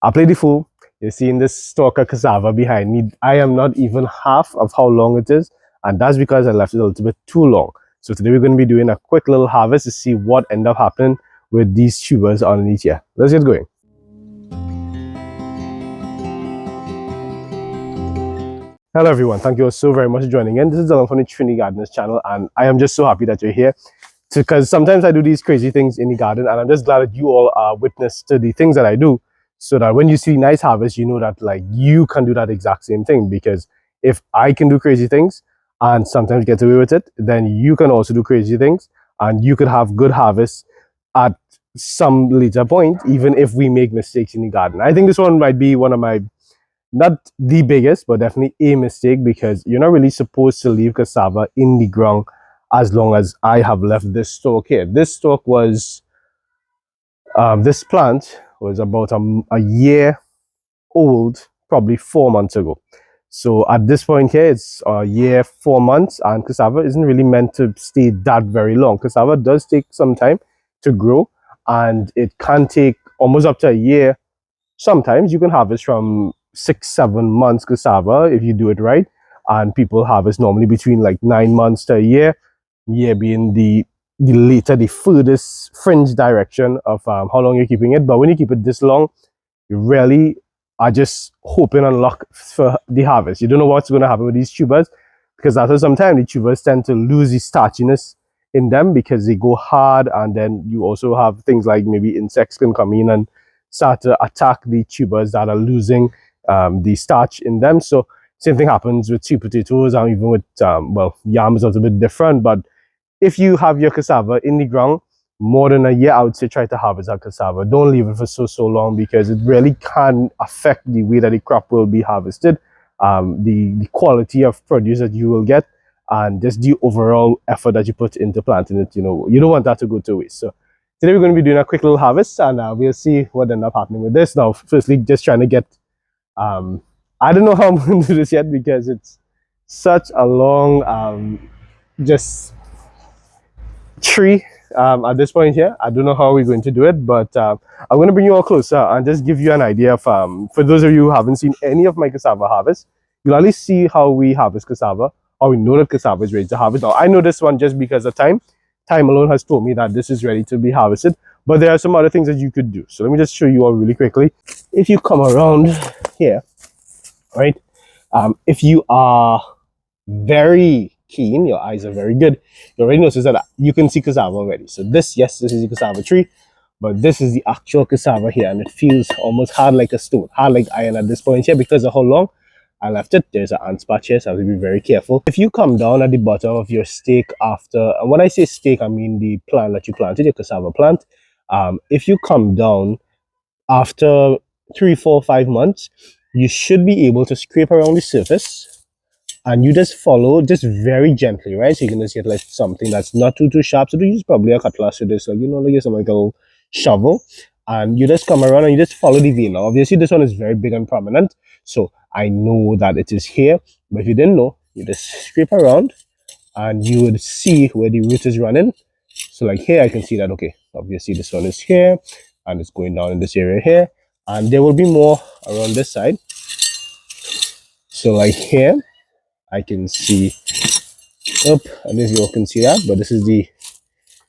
I play the fool. You're seeing this stalk of cassava behind me. I am not even half of how long it is, and that's because I left it a little bit too long. So today we're going to be doing a quick little harvest to see what end up happening with these tubers underneath here. Let's get going. Hello everyone, thank you all so very much for joining in. This is Dylan from the Trinidad Gardeners channel, and I am just so happy that you're here because sometimes I do these crazy things in the garden, and I'm just glad that you all are witness to the things that I do, so that when you see nice harvest, you know that like you can do that exact same thing. Because if I can do crazy things and sometimes get away with it, then you can also do crazy things and you could have good harvests at some later point, even if we make mistakes in the garden. I think this one might be one of my, not the biggest, but definitely a mistake, because you're not really supposed to leave cassava in the ground as long as I have left this stalk here. This stalk was, this plant was about a year old, probably 4 months ago. So at this point here, it's a year, 4 months, and cassava isn't really meant to stay that very long. Cassava does take some time to grow, and it can take almost up to a year. Sometimes you can harvest from 6 7 months cassava if you do it right, and people harvest normally between like 9 months to a year being the later, the furthest fringe direction of how long you're keeping it. But when you keep it this long, you really are just hoping on luck for the harvest. You don't know what's going to happen with these tubers, because after some time the tubers tend to lose the starchiness in them because they go hard, and then you also have things like maybe insects can come in and start to attack the tubers that are losing the starch in them. So same thing happens with sweet potatoes, and even with well, yam is a little bit different. But if you have your cassava in the ground more than a year, I would say try to harvest that cassava. Don't leave it for so long, because it really can affect the way that the crop will be harvested, the quality of produce that you will get, and just the overall effort that you put into planting it. You know, you don't want that to go to waste. So today we're going to be doing a quick little harvest, and we'll see what ends up happening with this. Now, firstly, just trying to get, I don't know how I'm going to do this yet, because it's such a long, just tree at this point here. I don't know how we're going to do it, but I'm going to bring you all closer and just give you an idea of, for those of you who haven't seen any of my cassava harvest, you'll at least see how we harvest cassava, or we know that cassava is ready to harvest. Now, I know this one just because of time. Time alone has told me that this is ready to be harvested, but there are some other things that you could do. So let me just show you all really quickly. If you come around here, right, if you are very keen, your eyes are very good, you already notice that you can see cassava already. So this, yes, this is the cassava tree, but this is the actual cassava here, and it feels almost hard like a stone, hard like iron at this point here, because of how long I left it. There's an ant patch here, so I have to be very careful. If you come down at the bottom of your stake after, and when I say stake, I mean the plant that you planted, your cassava plant. If you come down after 3 4 5 months, you should be able to scrape around the surface, and you just follow, just very gently, right? So you can just get like something that's not too sharp. So you use probably a cutlass or this, like, you know, like something like a little shovel, and you just come around and you just follow the vein. Now, obviously, this one is very big and prominent, so I know that it is here. But if you didn't know, you just scrape around, and you would see where the root is running. So like here, I can see that, okay, obviously this one is here, and it's going down in this area here, and there will be more around this side. So like here, I can see, oh, I don't know if you all can see that, but this is the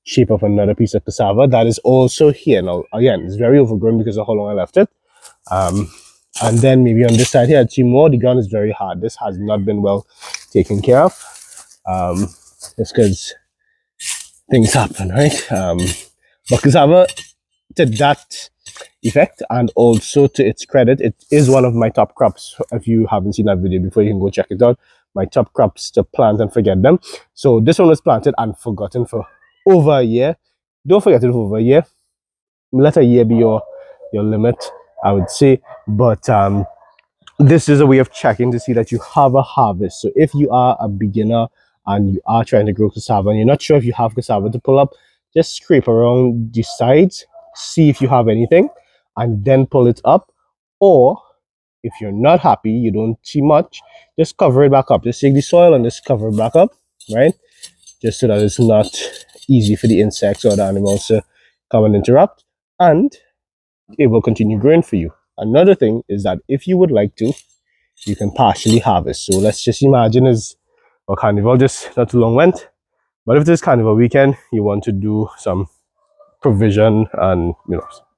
shape of another piece of cassava that is also here. Now, again, it's very overgrown because of how long I left it. And then maybe on this side here, I see more. The ground is very hard. This has not been well taken care of. It's because things happen, right? But cassava, to that effect, and also to its credit, it is one of my top crops. If you haven't seen that video before, you can go check it out. My top crops to plant and forget them. So this one was planted and forgotten for over a year. Don't forget it for over a year. Let a year be your limit, I would say. But this is a way of checking to see that you have a harvest. So if you are a beginner and you are trying to grow cassava and you're not sure if you have cassava to pull up, just scrape around the sides, see if you have anything, and then pull it up. Or if you're not happy, you don't see much, just cover it back up. Just take the soil and just cover it back up, right? Just so that it's not easy for the insects or the animals to come and interrupt, and it will continue growing for you. Another thing is that if you would like to, you can partially harvest. So let's just imagine as a carnival just not too long went, but if this carnival weekend you want to do some provision and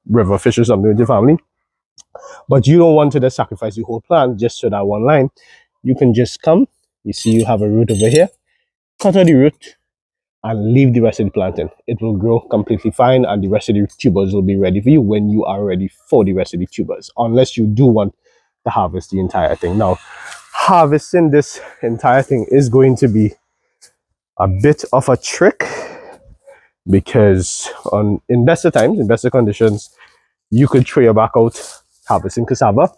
river fish or something with your family, but you don't want to just sacrifice the whole plant just to that one line, you can just come. You see, you have a root over here. Cut out the root and leave the rest of the plant in. It will grow completely fine, and the rest of the tubers will be ready for you when you are ready for the rest of the tubers, unless you do want to harvest the entire thing. Now, harvesting this entire thing is going to be a bit of a trick because on in better times, in better conditions, you could throw your back out harvesting cassava.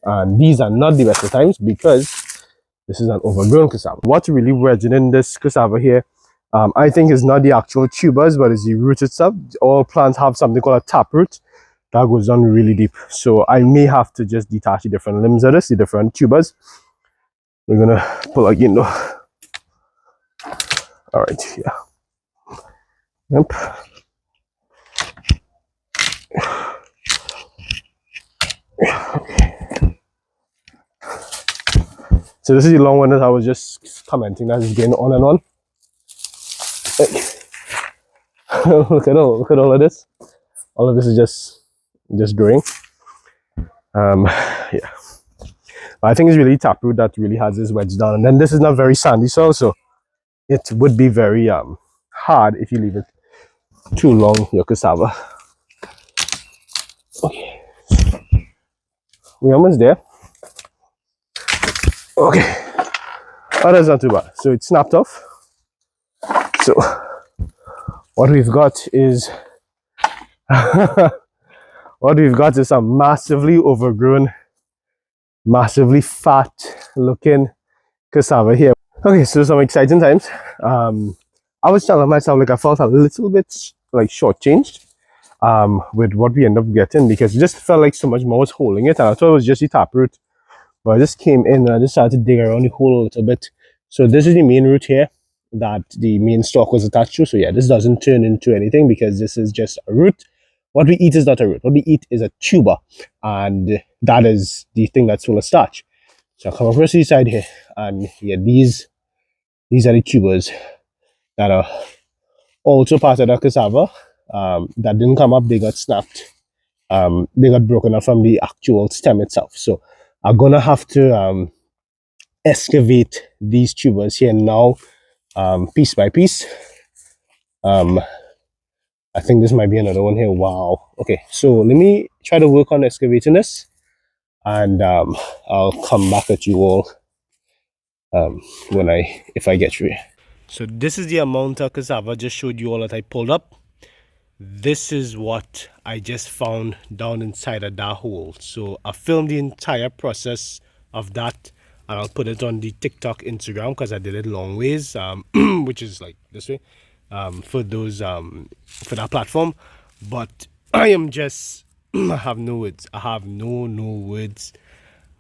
And these are not the best of times because this is an overgrown cassava. What really resonates this cassava here, I think, is not the actual tubers, but it's the root itself. All plants have something called a taproot that goes down really deep. So I may have to just detach the different limbs of this, the different tubers. We're gonna pull again though. All right, yeah. Yep. Okay. So this is the long one that I was just commenting that is going on and on. look at all of this. All of this is just growing. Yeah. I think it's really taproot that really has this wedge down. And then this is not very sandy soil, so it would be very hard if you leave it too long, your cassava. Okay. We're almost there. Okay. Oh, that's not too bad. So it snapped off. So what we've got is some massively overgrown, massively fat looking cassava here. Okay, so some exciting times. I was telling myself like I felt a little bit like shortchanged with what we ended up getting because it just felt like so much more was holding it, and I thought it was just the taproot. But I just came in and I just started to dig around the hole a little bit. So this is the main root here that the main stalk was attached to. So yeah, this doesn't turn into anything because this is just a root. What we eat is not a root. What we eat is a tuber, and that is the thing that's full of starch. So I come across the side here, and yeah, these are the tubers that are also part of the cassava. That didn't come up; they got snapped. They got broken up from the actual stem itself. So I'm gonna have to excavate these tubers here now, piece by piece. I think this might be another one here. Wow. Okay, so let me try to work on excavating this, and I'll come back at you all if I get through. So this is the amount of cassava I just showed you all that I pulled up. This is what I just found down inside of that hole. So I filmed the entire process of that, and I'll put it on the TikTok, Instagram, because I did it long ways, which is like this way, for that platform. But I am just, I have no words. I have no words.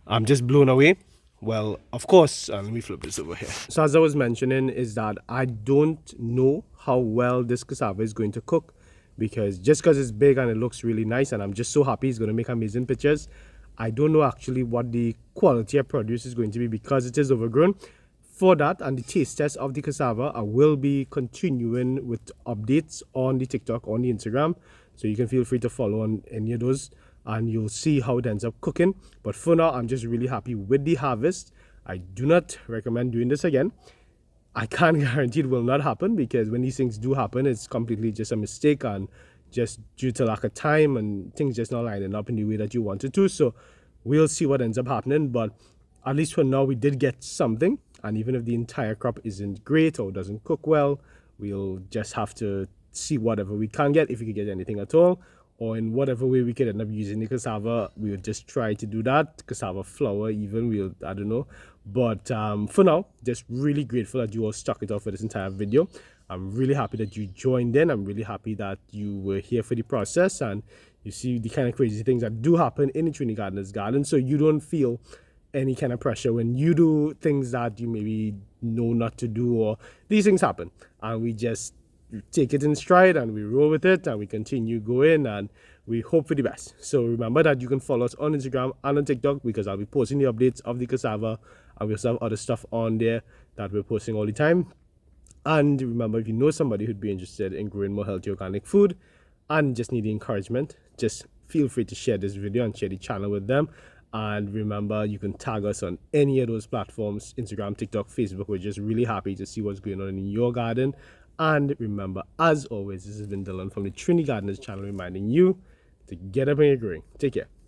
I'm just blown away. Well, of course, let me flip this over here. So as I was mentioning, is that I don't know how well this cassava is going to cook, because just because it's big and it looks really nice and I'm just so happy it's going to make amazing pictures, I don't know actually what the quality of produce is going to be because it is overgrown. For that and the taste test of the cassava, I will be continuing with updates on the TikTok, on the Instagram, so you can feel free to follow on any of those and you'll see how it ends up cooking. But for now, I'm just really happy with the harvest. I do not recommend doing this again. I can't guarantee it will not happen, because when these things do happen, it's completely just a mistake and just due to lack of time and things just not lining up in the way that you wanted to. So we'll see what ends up happening, but at least for now we did get something. And even if the entire crop isn't great or doesn't cook well, we'll just have to see whatever we can get, if we could get anything at all, or in whatever way we could end up using the cassava, we would just try to do that. Cassava flour even, I don't know. But for now, just really grateful that you all stuck it out for this entire video. I'm really happy that you joined in. I'm really happy that you were here for the process and you see the kind of crazy things that do happen in the Trinidad Gardener's Garden, so you don't feel any kind of pressure when you do things that you maybe know not to do, or these things happen and we just take it in stride and we roll with it and we continue going and we hope for the best. So remember that you can follow us on Instagram and on TikTok because I'll be posting the updates of the cassava, and we also have other stuff on there that we're posting all the time. And remember, if you know somebody who'd be interested in growing more healthy organic food and just need the encouragement, just feel free to share this video and share the channel with them. And remember, you can tag us on any of those platforms, Instagram, TikTok, Facebook. We're just really happy to see what's going on in your garden. And remember, as always, this has been Dylan from the Trinidad Gardeners channel reminding you to get up and get growing. Take care.